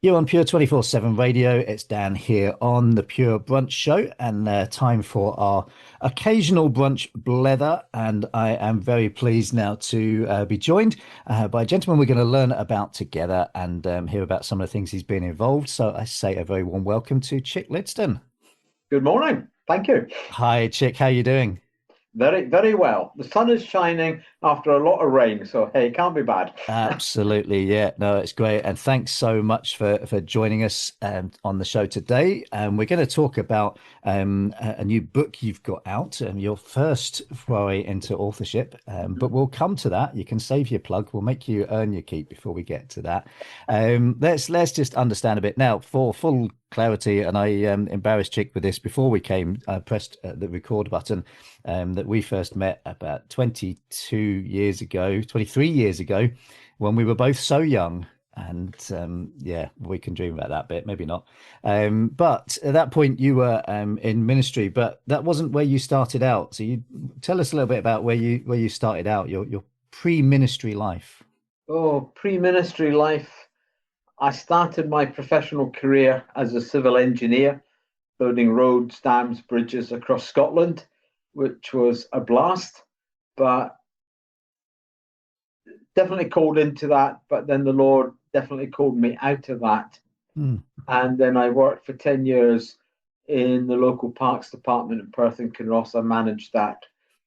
You're on Pure 24/7 Radio. It's Dan here on the Pure Brunch Show, and time for our occasional brunch blether. And I am very pleased now to be joined by a gentleman we're going to learn about together and hear about some of the things he's been involved. So I say a very warm welcome to Chic Lidstone. Good morning. Thank you. Hi, Chic. How you doing? Very, very well. The sun is shining after a lot of rain, so hey, can't be bad. Absolutely, yeah. No, it's great, and thanks so much for joining us on the show today. We're going to talk about a new book you've got out, your first foray into authorship. But we'll come to that. You can save your plug. We'll make you earn your keep before we get to that. Let's just understand a bit now for full clarity. And I embarrassed Chick with this before we came. I pressed the record button. That we first met about 22 years ago, 23 years ago, when we were both so young. And yeah, we can dream about that bit, maybe not. But at that point, you were in ministry, but that wasn't where you started out. So you tell us a little bit about where you started out, your pre-ministry life. Oh, pre-ministry life. I started my professional career as a civil engineer, building roads, dams, bridges across Scotland, which was a blast, but definitely called into that. But then the Lord definitely called me out of that. Mm. And then I worked for 10 years in the local parks department in Perth and Kinross. I managed that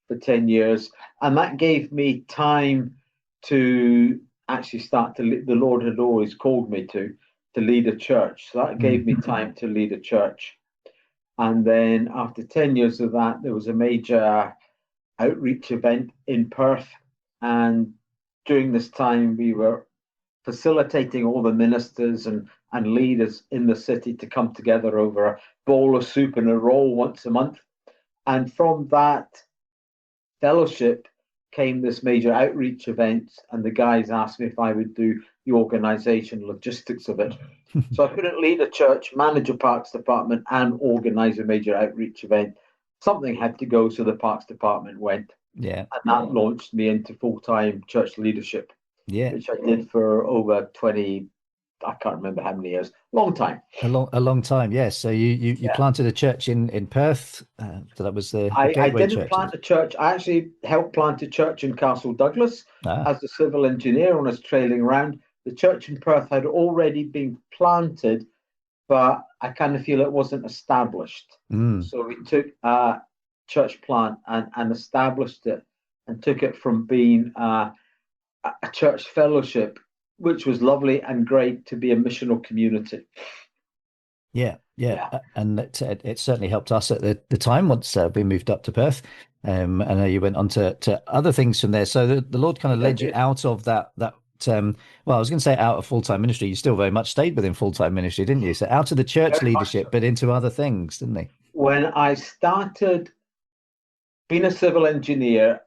for 10 years. And that gave me time to actually start to, the Lord had always called me to lead a church. So that gave Mm. me time to lead a church. And then after 10 years of that, there was a major outreach event in Perth. And during this time, we were facilitating all the ministers and leaders in the city to come together over a bowl of soup and a roll once a month. And from that fellowship came this major outreach event, and the guys asked me if I would do the organization logistics of it. So I couldn't lead a church, manage a parks department, and organize a major outreach event. Something had to go, so the parks department went, Yeah, and that launched me into full-time church leadership, yeah. which I did for over 20, I can't remember how many years, long time. A long time, yes. So you Yeah. planted a church in Perth. So that was the I Gateway didn't Church. plant a church. I actually helped plant a church in Castle Douglas Ah, as a civil engineer when I was trailing around. The church in Perth had already been planted, but I kind of feel it wasn't established. mm, So we took a church plant and established it and took it from being a church fellowship, which was lovely and great, to be a missional community. yeah, yeah. Yeah. And it certainly helped us at the time once we moved up to Perth. I know you went on to other things from there. So the Lord kind of I led you did. out of that. Well, I was going to say out of full-time ministry. You still very much stayed within full-time ministry, didn't you? So out of the church Very much leadership, so. but into other things, didn't he? When I started being a civil engineer,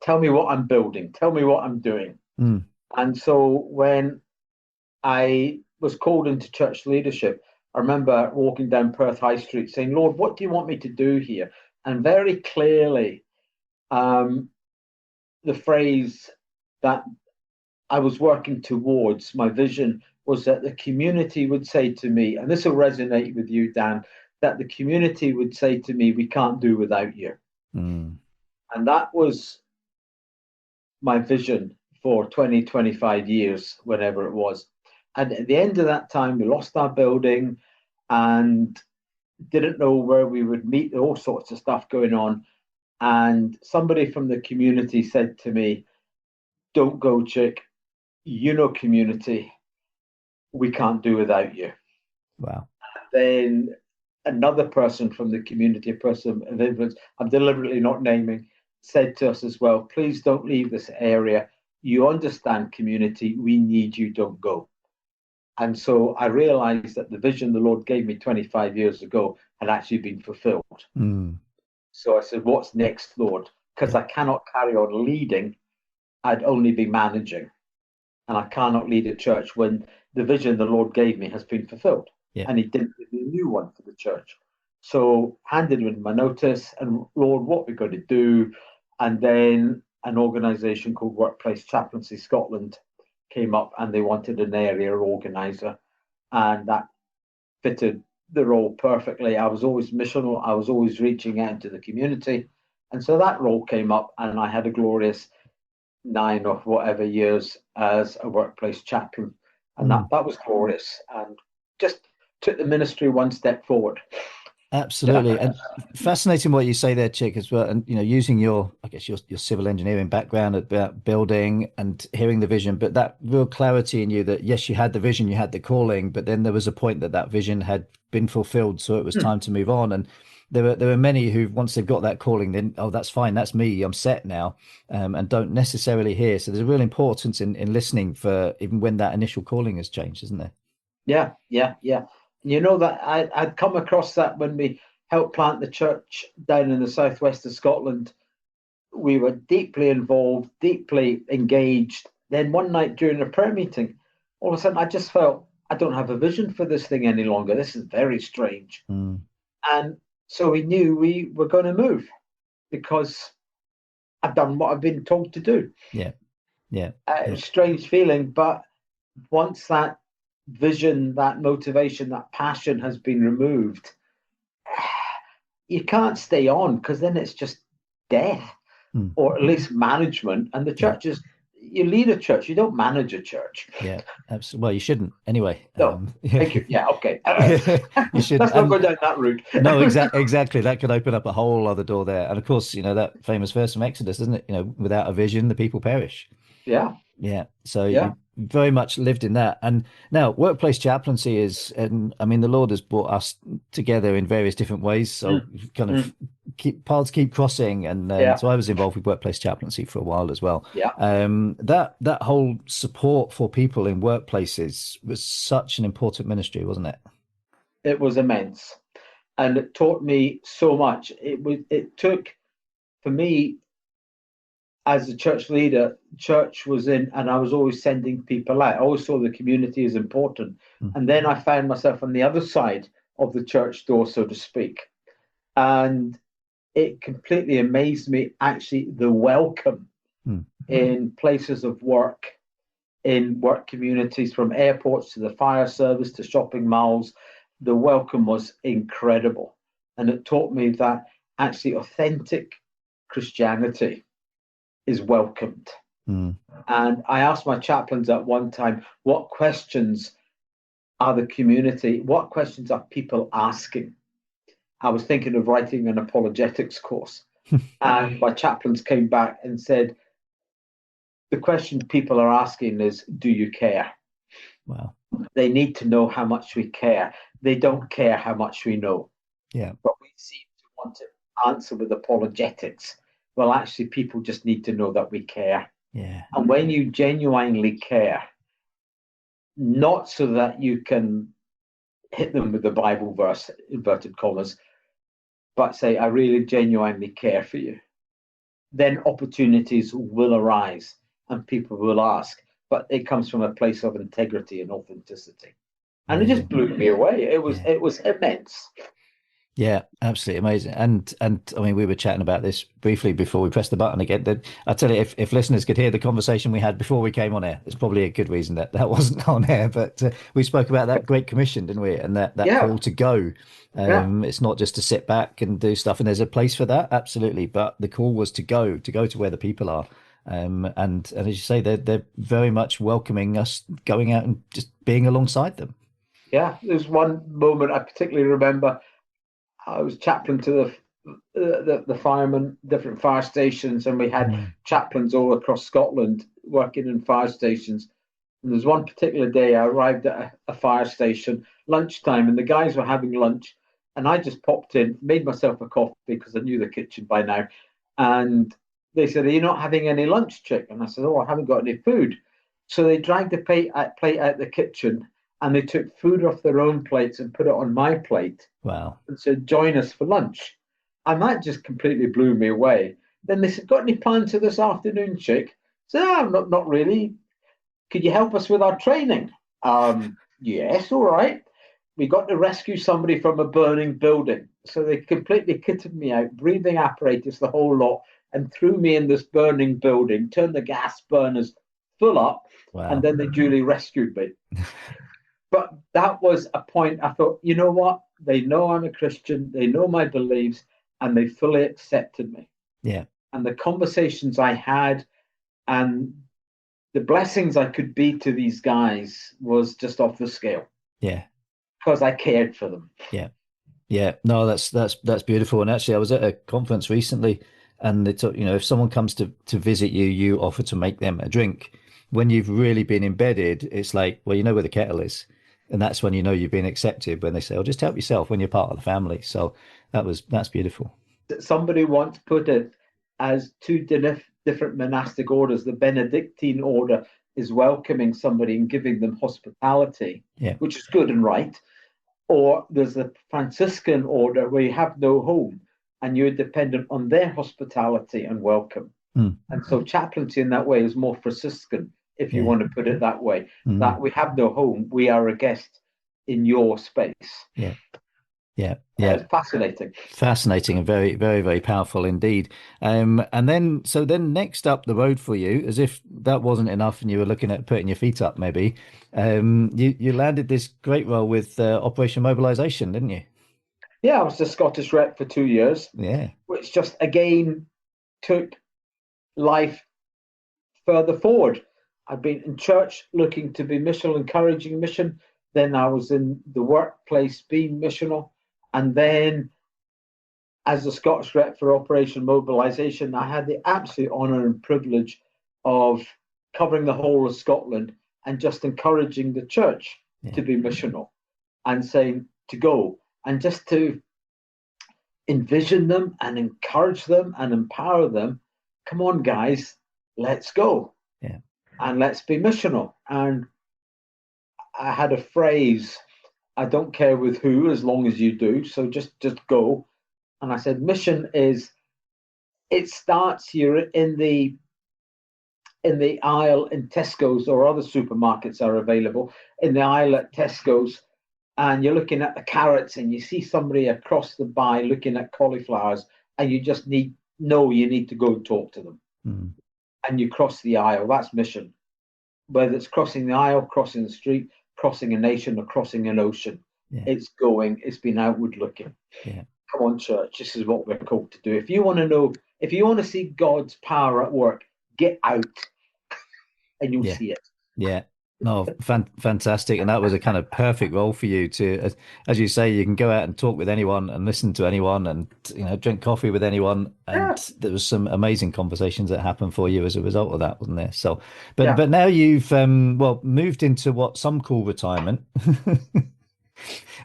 tell me what I'm building, tell me what I'm doing. Mm, And so when I was called into church leadership, I remember walking down Perth High Street saying, Lord, what do you want me to do here? And very clearly, um, the phrase that I was working towards, my vision was that the community would say to me, and this will resonate with you, Dan, that the community would say to me, we can't do without you. mm, And that was my vision for 20, 25 years, whenever it was. And at the end of that time, we lost our building and didn't know where we would meet, all sorts of stuff going on. And somebody from the community said to me, don't go, chick. You know, community, we can't do without you. wow. Then another person from the community, a person of influence, I'm deliberately not naming, said to us as well, please don't leave this area. You understand, community, we need you, don't go. And so I realized that the vision the Lord gave me 25 years ago had actually been fulfilled. Mm, So I said, what's next, Lord? Because yeah, I cannot carry on leading, I'd only be managing. And I cannot lead a church when the vision the Lord gave me has been fulfilled. yeah. And He didn't give me a new one for the church. So handed in my notice, and Lord, what we're going to do. And then an organization called Workplace Chaplaincy Scotland came up and they wanted an area organizer. and that fitted the role perfectly. I was always missional. I was always reaching out to the community. And so that role came up, and I had a glorious 9 or whatever years as a workplace chaplain. And Mm. that was glorious, and just took the ministry one step forward. Yeah. Absolutely. And fascinating what you say there, Chick, as well. And, using your, I guess, your civil engineering background about building and hearing the vision, but that real clarity in you that, yes, you had the vision, you had the calling, but then there was a point that that vision had been fulfilled. So it was Hmm. time to move on. And there are many who, once they've got that calling, then, oh, that's fine. That's me. I'm set now, and don't necessarily hear. So there's a real importance in listening for even when that initial calling has changed, isn't there? Yeah, yeah, yeah. You know that I'd come across that when we helped plant the church down in the southwest of Scotland. We were deeply involved, deeply engaged. Then one night during a prayer meeting, all of a sudden I just felt I don't have a vision for this thing any longer. This is very strange. Mm. And so we knew we were going to move because I've done what I've been told to do. Yeah. Yeah. Yeah. Strange feeling, but once that vision, that motivation, that passion has been removed, you can't stay on because then it's just death, Mm. or at least management. And the Yeah. church is, you lead a church, you don't manage a church. Yeah, absolutely. Well, you shouldn't anyway. No, Yeah, thank you. Yeah, okay. you shouldn't. Let's not go And down that route. no, exactly. That could open up a whole other door there. And of course, that famous verse from Exodus, isn't it? Without a vision, the people perish. Yeah, Yeah. So yeah. you very much lived in that. And now workplace chaplaincy is, and I mean, the Lord has brought us together in various different ways. So Mm, kind of mm, paths keep crossing. And yeah, so I was involved with workplace chaplaincy for a while as well. yeah. That whole support for people in workplaces was such an important ministry, wasn't it? It was immense. And it taught me so much. It took, for me, as a church leader, church was in, and I was always sending people out. I always saw the community as important. Mm, And then I found myself on the other side of the church door, so to speak. And it completely amazed me, actually, the welcome mm, in places of work, in work communities, from airports to the fire service to shopping malls. The welcome was incredible. And it taught me that actually authentic Christianity is welcomed. mm. And I asked my chaplains at one time, what questions are the community, what questions are people asking? I was thinking of writing an apologetics course. And my chaplains came back and said, the question people are asking is, do you care? Wow. They need to know how much we care. They don't care how much we know. Yeah. But we seem to want to answer with apologetics. Well, actually, people just need to know that we care. Yeah. And when you genuinely care, not so that you can hit them with the Bible verse, inverted commas, but say, I really genuinely care for you, then opportunities will arise and people will ask. But it comes from a place of integrity and authenticity. And it just Amazing. blew me away. It was Yeah. it was immense. Yeah, absolutely amazing. And I mean, we were chatting about this briefly before we pressed the button again. That I tell you, if listeners could hear the conversation we had before we came on air, it's probably a good reason that that wasn't on air. But we spoke about that Great Commission, didn't we? And that Yeah, call to go. yeah, It's not just to sit back and do stuff. And there's a place for that, absolutely. But the call was to go to where the people are. And as you say, they're very much welcoming us going out and just being alongside them. yeah. There's one moment I particularly remember. I was chaplain to the firemen, different fire stations, and we had Mm. chaplains all across Scotland working in fire stations. And there's one particular day I arrived at a fire station, lunchtime, and the guys were having lunch. And I just popped in, made myself a coffee because I knew the kitchen by now. And they said, are you not having any lunch, Chick? And I said, oh, I haven't got any food. So they dragged the plate out the kitchen, and they took food off their own plates and put it on my plate Wow. and said, join us for lunch. And that just completely blew me away. Then they said, got any plans for this afternoon, Chick? I said, oh, not really. Could you help us with our training? Yes, all right. We got to rescue somebody from a burning building. So they completely kitted me out, breathing apparatus, the whole lot, and threw me in this burning building, turned the gas burners full up, and Wow. then they duly rescued me. But that was a point I thought, you know what? They know I'm a Christian, they know my beliefs, and they fully accepted me. Yeah. And the conversations I had and the blessings I could be to these guys was just off the scale Yeah. because I cared for them. Yeah. Yeah, no, that's beautiful. And actually, I was at a conference recently, and they took, if someone comes to visit you, you offer to make them a drink. When you've really been embedded, it's like, well, you know where the kettle is, and that's when you know you've been accepted. When they say, "Oh, just help yourself," when you're part of the family. So that's beautiful. Somebody once put it as two different monastic orders. The Benedictine order is welcoming somebody and giving them hospitality, Yeah. which is good and right. Or there's the Franciscan order where you have no home and you're dependent on their hospitality and welcome. Mm. And so chaplaincy in that way is more Franciscan, if you Yeah. want to put it that way, Mm. that we have no home, we are a guest in your space. Yeah. Yeah. Yeah. It's fascinating. Fascinating and very, very, very powerful indeed. So then next up the road for you, as if that wasn't enough and you were looking at putting your feet up, maybe, you landed this great role with Operation Mobilization, didn't you? Yeah, I was the Scottish rep for 2 years, Yeah. which just again took life further forward. I've been in church looking to be missional, encouraging mission. Then I was in the workplace being missional. And then as the Scottish rep for Operation Mobilisation, I had the absolute honour and privilege of covering the whole of Scotland and just encouraging the church Yeah. to be missional and saying to go and just to envision them and encourage them and empower them. Come on, guys, let's go Yeah. and let's be missional. And I had a phrase, I don't care with who as long as you do, so just go. And I said, mission is, it starts here in the aisle in Tesco's, or other supermarkets are available in the aisle at Tesco's, and you're looking at the carrots and you see somebody across the bay looking at cauliflowers, and you just you need to go and talk to them. Mm. And you cross the aisle. That's mission. Whether it's crossing the aisle, crossing the street, crossing a nation, or crossing an ocean, Yeah. it's been outward looking. Yeah. Come on, church, this is what we're called to do. If you want to know, if you want to see God's power at work, get out and you'll Yeah. see it. Yeah. No, fantastic. And that was a kind of perfect role for you to, as you say, you can go out and talk with anyone and listen to anyone and, drink coffee with anyone. And Yeah, there was some amazing conversations that happened for you as a result of that, wasn't there? So, but yeah. but now you've moved into what some call retirement,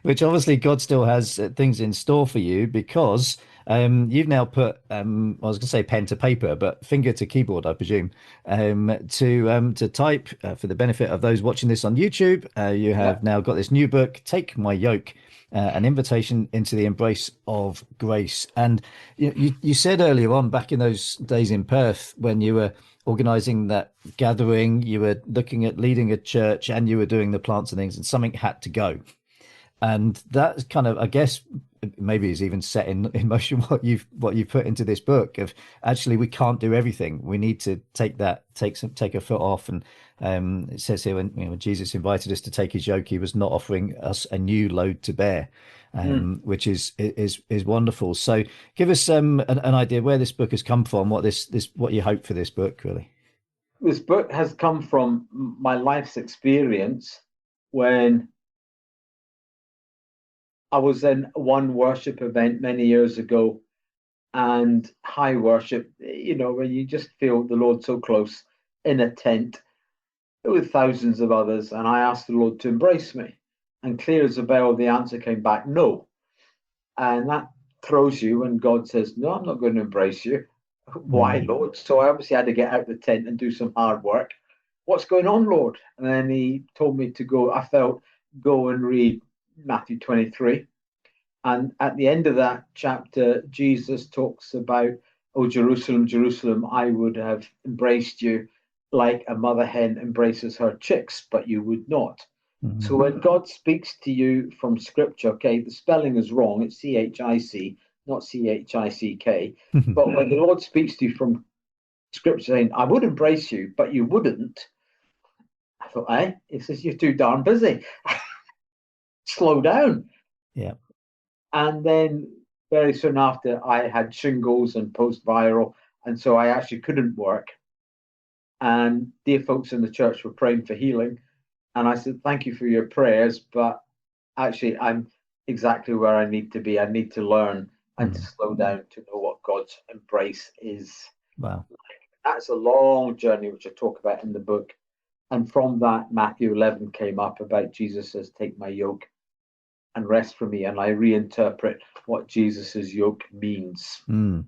which obviously God still has things in store for you because you've now put I was going to say pen to paper, but finger to keyboard, I presume, to type for the benefit of those watching this on YouTube. You Yeah. have now got this new book, Take My Yoke. An invitation into the embrace of grace. And you said earlier on, back in those days in Perth, when you were organizing that gathering, you were looking at leading a church and you were doing the plants and things, and something had to go. And that's kind of, I guess, maybe is even set in motion what you've put into this book of actually we can't do everything. We need to take a foot off. And it says here when Jesus invited us to take his yoke, he was not offering us a new load to bear, Mm. which is wonderful. So give us an idea where this book has come from, what you hope for this book, really. This book has come from my life's experience when I was in one worship event many years ago, and high worship, where you just feel the Lord so close in a tent with thousands of others. And I asked the Lord to embrace me. And clear as a bell, the answer came back, no. And that throws you when God says, no, I'm not going to embrace you. Why, Mm. Lord? So I obviously had to get out the tent and do some hard work. What's going on, Lord? And then he told me to go, I felt, go and read Matthew 23. And at the end of that chapter, Jesus talks about, oh, Jerusalem, Jerusalem, I would have embraced you like a mother hen embraces her chicks, but you would not. So Mm. when God speaks to you from scripture, okay, the spelling is wrong, it's CHIC, not CHICK. But when the Lord speaks to you from scripture saying, I would embrace you, but you wouldn't, I thought, He says, you're too darn busy. slow down. Yeah. And then very soon after, I had shingles and post viral. And so I actually couldn't work. And dear folks in the church were praying for healing. And I said, thank you for your prayers, but actually, I'm exactly where I need to be. I need to learn and to Mm. slow down to know what God's embrace is. Wow. That's a long journey, which I talk about in the book. And from that, Matthew 11 came up about Jesus says, take my yoke and rest from me. And I reinterpret what Jesus's yoke means Mm.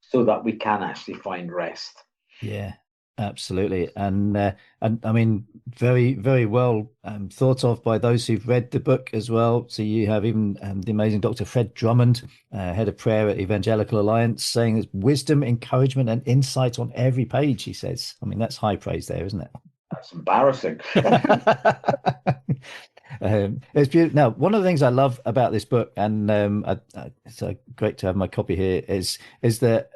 so that we can actually find rest. Yeah, absolutely. And I mean, very, very well thought of by those who've read the book as well. So you have even the amazing Dr. Fred Drummond, head of prayer at Evangelical Alliance, saying there's wisdom, encouragement, and insight on every page, he says. I mean, that's high praise there, isn't it? That's embarrassing. It's beautiful. Now, one of the things I love about this book, and it's great to have my copy here, is that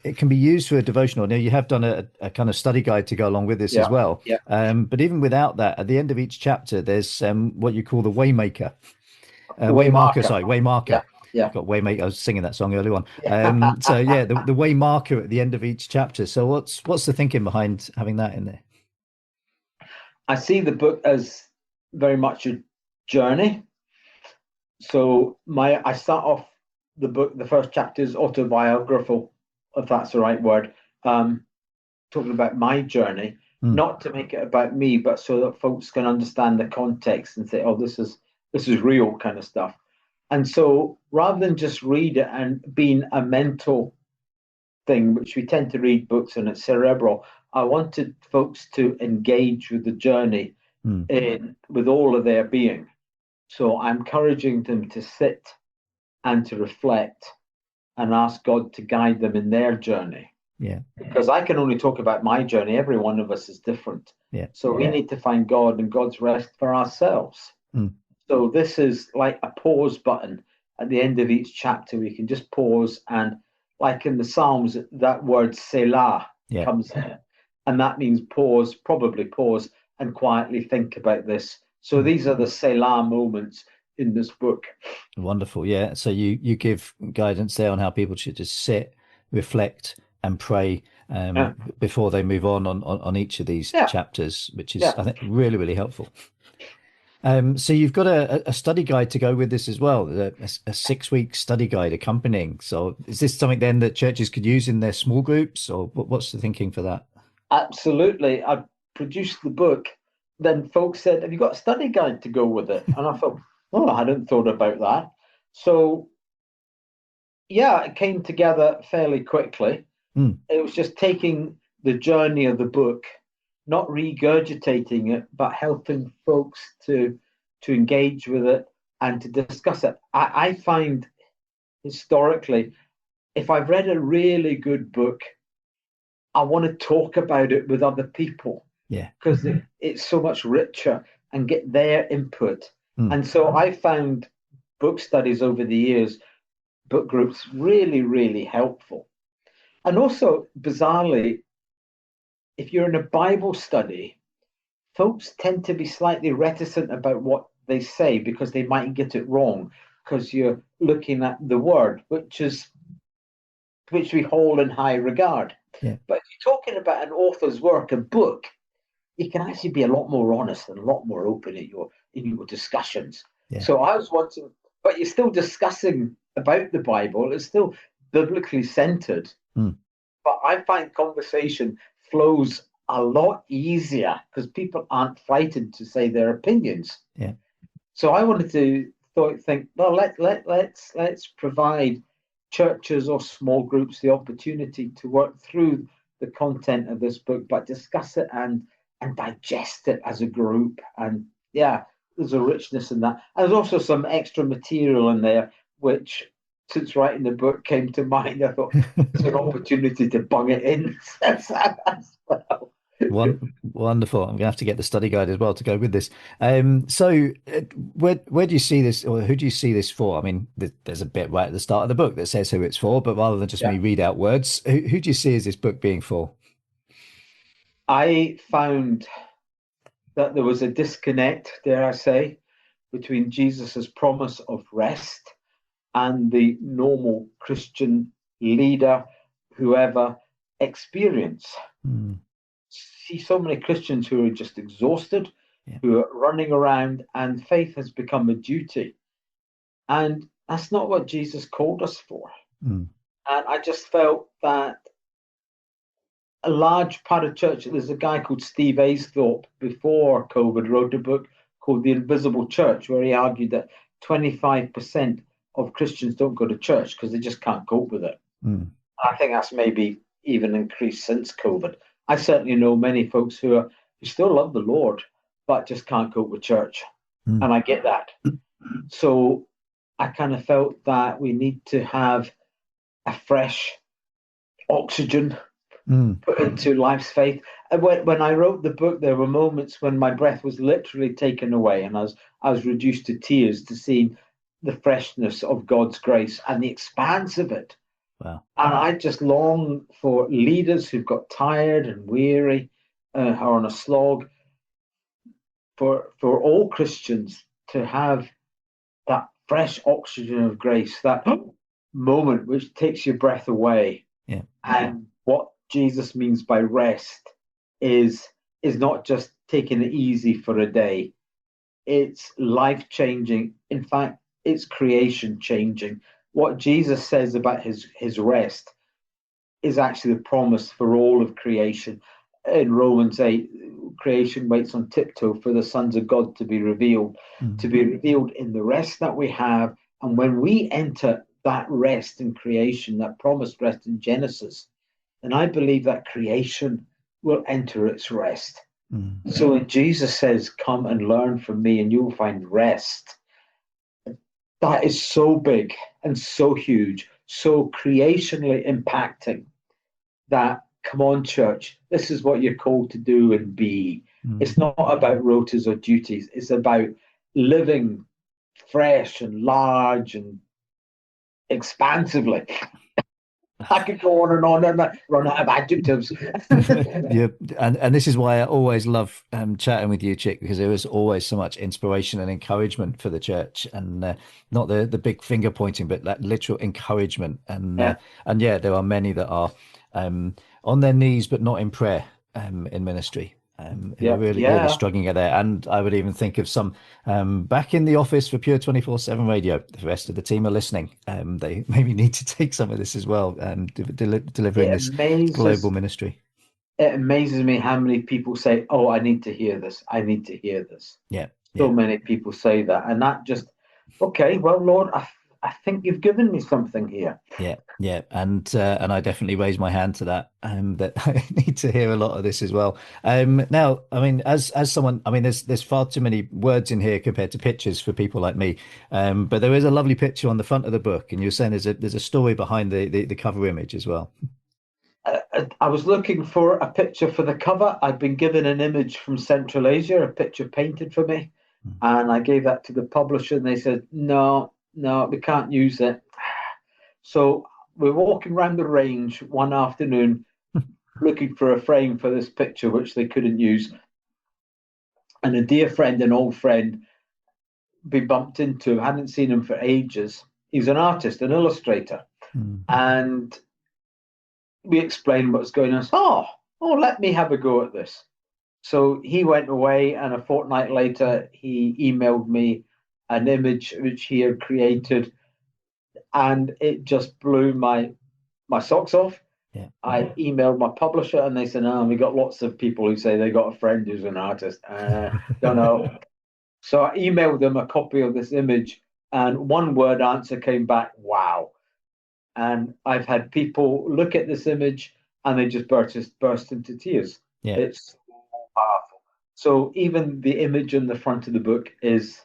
it can be used for a devotional. Now, you have done a kind of study guide to go along with this as Yeah. well. Yeah. But even without that, at the end of each chapter, there's what you call the Waymaker, The Waymarker. Waymarker. Sorry, Waymarker. Yeah. Yeah. I've got Waymaker. I was singing that song earlier on. Yeah. So yeah, the Waymarker at the end of each chapter. So what's the thinking behind having that in there? I see the book as very much a journey. So I start off the book, the first chapter is autobiographical, if that's the right word, talking about my journey, Mm. not to make it about me, but so that folks can understand the context and say, oh, this is real kind of stuff. And so rather than just read it and being a mental thing, which we tend to read books and it's cerebral, I wanted folks to engage with the journey Mm. with all of their being. So I'm encouraging them to sit and to reflect and ask God to guide them in their journey. Yeah. Because I can only talk about my journey. Every one of us is different. Yeah. So we need to find God and God's rest for ourselves. Mm. So this is like a pause button at the end of each chapter. We can just pause and, like in the Psalms, that word Selah Yeah. comes in. And that means pause, probably pause and quietly think about this. So these are the Selah moments in this book. Wonderful. Yeah. So you give guidance there on how people should just sit, reflect, and pray Yeah. before they move on each of these Yeah. chapters, which is, Yeah. I think, really, really helpful. So you've got a study guide to go with this as well, a 6-week study guide accompanying. So is this something then that churches could use in their small groups, or what's the thinking for that? Absolutely. I produced the book. Then folks said, have you got a study guide to go with it? And I thought, oh, I hadn't thought about that. So, yeah, it came together fairly quickly. Mm. It was just taking the journey of the book, not regurgitating it, but helping folks to engage with it and to discuss it. I find historically, if I've read a really good book, I want to talk about it with other people Yeah. because it's so much richer and get their input. Mm. And so I found book studies over the years, book groups really, really helpful. And also, bizarrely, if you're in a Bible study, folks tend to be slightly reticent about what they say because they might get it wrong because you're looking at the word, which we hold in high regard. Yeah. But if you're talking about an author's work, a book, you can actually be a lot more honest and a lot more open in your discussions. Yeah. So I was wanting, but you're still discussing about the Bible. It's still biblically centered. Mm. But I find conversation flows a lot easier because people aren't frightened to say their opinions. Yeah. So I wanted to think, well, let's provide churches or small groups the opportunity to work through the content of this book, but discuss it and digest it as a group. And yeah, there's a richness in that. And there's also some extra material in there, which since writing the book came to mind. I thought it's an opportunity to bung it in as well. Wonderful. I'm gonna have to get the study guide as well to go with this. Where do you see this, or who do you see this for? I mean, there's a bit right at the start of the book that says who it's for, but rather than just me read out words, who do you see as this book being for? I found that there was a disconnect, dare I say, between Jesus's promise of rest and the normal Christian leader, whoever, experience. Mm. See so many Christians who are just exhausted, Yeah. who are running around, and faith has become a duty. And that's not what Jesus called us for. Mm. And I just felt that a large part of church, there's a guy called Steve Aisthorpe before COVID wrote a book called The Invisible Church, where he argued that 25% of Christians don't go to church because they just can't cope with it. Mm. I think that's maybe even increased since COVID. I certainly know many folks who still love the Lord, but just can't cope with church. Mm. And I get that. So I kind of felt that we need to have a fresh oxygen Mm. put into life's faith. And when I wrote the book, there were moments when my breath was literally taken away, and I was reduced to tears to see the freshness of God's grace and the expanse of it. Wow. And I just long for leaders who've got tired and weary, are on a slog, for all Christians to have that fresh oxygen of grace, that moment which takes your breath away. Yeah. And what Jesus means by rest is not just taking it easy for a day. It's life changing. In fact, it's creation changing. What Jesus says about his rest is actually the promise for all of creation. In Romans 8, creation waits on tiptoe for the sons of God Mm. to be revealed in the rest that we have. And when we enter that rest in creation, that promised rest in Genesis, then I believe that creation will enter its rest. Mm. So when Jesus says, "Come and learn from me, and you will find rest," that is so big and so huge, so creationally impacting that, come on, church, this is what you're called to do and be. Mm. It's not about rotas or duties, it's about living fresh and large and expansively. I could go on and on and run out of adjectives. Yeah, and this is why I always love chatting with you, Chick, because there is always so much inspiration and encouragement for the church, and not the big finger pointing, but that literal encouragement. Yeah, And yeah, there are many that are on their knees but not in prayer in ministry. Who are yeah, really yeah. struggling at there. And I would even think of some back in the office for Pure 24/7 Radio. The rest of the team are listening. They maybe need to take some of this as well, delivering It this global amazes ministry. it amazes me how many people say, "Oh, I need to hear this. I need to hear this." Yeah, So yeah, many people say that, and that just, okay. Well, Lord, I think you've given me something here. yeah, yeah. And I definitely raise my hand to that. That I need to hear a lot of this as well. Now, I mean, as someone, I mean, there's far too many words in here compared to pictures for people like me. But there is a lovely picture on the front of the book, and you're saying there's a story behind the cover image as well. I was looking for a picture for the cover. I'd been given an image from Central Asia, a picture painted for me, and I gave that to the publisher, and they said, "No, no, we can't use it." So we're walking around the range one afternoon looking for a frame for this picture, which they couldn't use. And a dear friend, an old friend, we bumped into him, hadn't seen him for ages. He's an artist, an illustrator. Mm. And we explained what's going on. Oh, let me have a go at this. So he went away, and a fortnight later, he emailed me an image which he had created, and it just blew my socks off. Yeah. I emailed my publisher, and they said, "Oh, we got lots of people who say they got a friend who's an artist." Don't know. So I emailed them a copy of this image, and one word answer came back, "Wow." And I've had people look at this image and they just burst into tears. Yeah. It's so powerful. So even the image in the front of the book is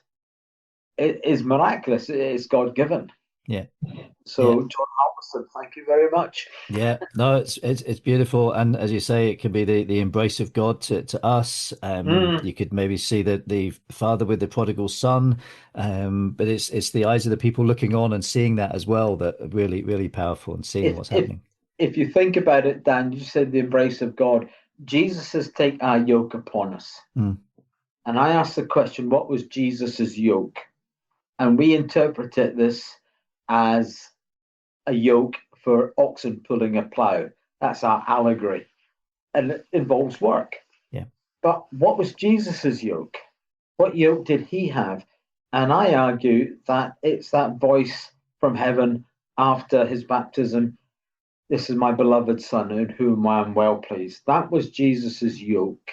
miraculous. It's God given. Yeah. Yeah. So John Halverson, thank you very much. Yeah, no, it's beautiful, and as you say, it could be the embrace of God to us. Mm. You could maybe see that the father with the prodigal son, but it's the eyes of the people looking on and seeing that as well that are really powerful and seeing If what's if happening. if you think about it, Dan, you said the embrace of God. Jesus says, "Take our yoke upon us." Mm. And I asked the question, what was Jesus's yoke? And we interpreted this as a yoke for oxen pulling a plow. That's our allegory. And it involves work. Yeah. But what was Jesus's yoke? What yoke did he have? And I argue that it's that voice from heaven after his baptism. This is my beloved son in whom I am well pleased. That was Jesus's yoke.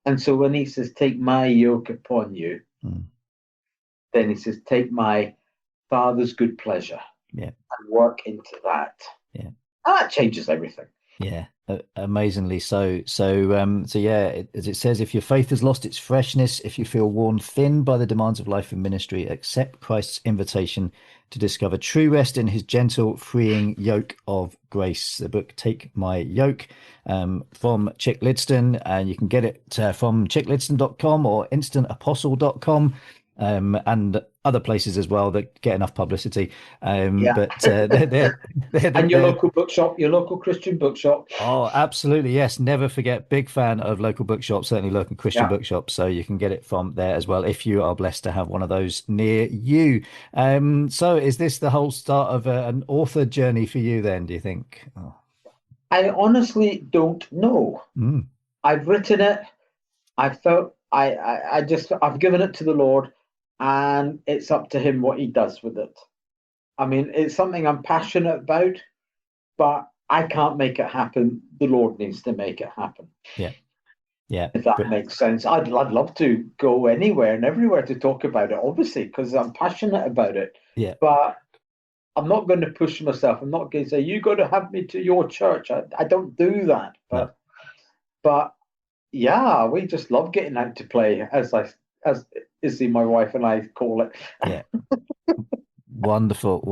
And so when he says, take my yoke upon you, then he says, take my Father's good pleasure and work into that. Yeah. And that changes everything. Yeah, amazingly so. As it says, if your faith has lost its freshness, if you feel worn thin by the demands of life and ministry, accept Christ's invitation to discover true rest in his gentle, freeing yoke of grace. The book Take My Yoke from Chic Lidstone, and you can get it from chiclidstone.com or instantapostle.com. And other places as well that get enough publicity. But they're and your local bookshop, your local Christian bookshop. Oh, absolutely. Yes. Never forget. Big fan of local bookshops, certainly local Christian bookshops. So you can get it from there as well if you are blessed to have one of those near you. So is this the whole start of an author journey for you then, do you think? Oh. I honestly don't know. I've written it. I've given it to the Lord. And it's up to him what he does with it. I mean, it's something I'm passionate about, but I can't make it happen. The Lord needs to make it happen. Yeah. Yeah. If that makes sense. I'd love to go anywhere and everywhere to talk about it, obviously, because I'm passionate about it. Yeah. But I'm not going to push myself. I'm not going to say, you got to have me to your church. I don't do that. But yeah, we just love getting out to play, as Izzy, my wife, and I call it. Yeah. Wonderful,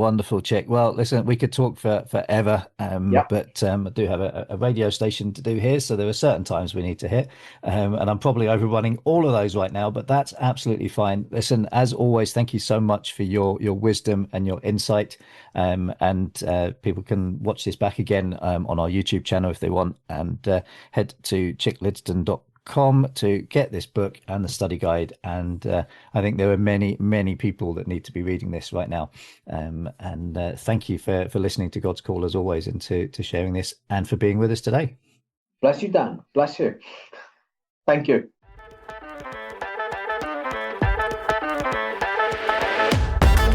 Chic. Well, listen, we could talk for forever, but I do have a radio station to do here, so there are certain times we need to hit, and I'm probably overrunning all of those right now, but that's absolutely fine. Listen, as always, thank you so much for your wisdom and your insight, and people can watch this back again on our YouTube channel if they want, and head to chiclidstone.com to get this book and the study guide. And I think there are many people that need to be reading this right now. And thank you for listening to God's Call as always, and to sharing this and for being with us today. Bless you, Dan. Bless you. Thank you.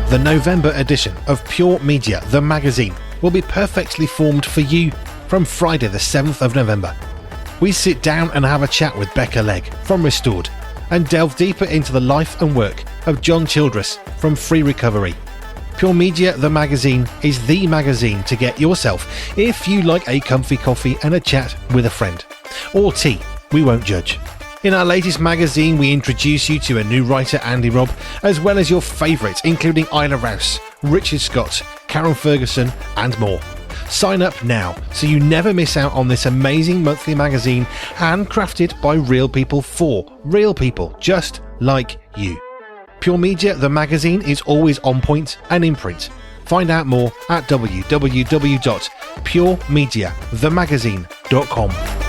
The November edition of Pure Media, the magazine, will be perfectly formed for you from Friday the 7th of November. We sit down and have a chat with Becca Legg from Restored and delve deeper into the life and work of John Childress from Free Recovery. Pure Media, the magazine, is the magazine to get yourself if you like a comfy coffee and a chat with a friend. Or tea, we won't judge. In our latest magazine, we introduce you to a new writer, Andy Robb, as well as your favourites, including Isla Rous, Richard Scott, Karen Ferguson, and more. Sign up now so you never miss out on this amazing monthly magazine, handcrafted by real people for real people just like you. Pure Media, the magazine, is always on point and in print. Find out more at www.puremediathemagazine.com.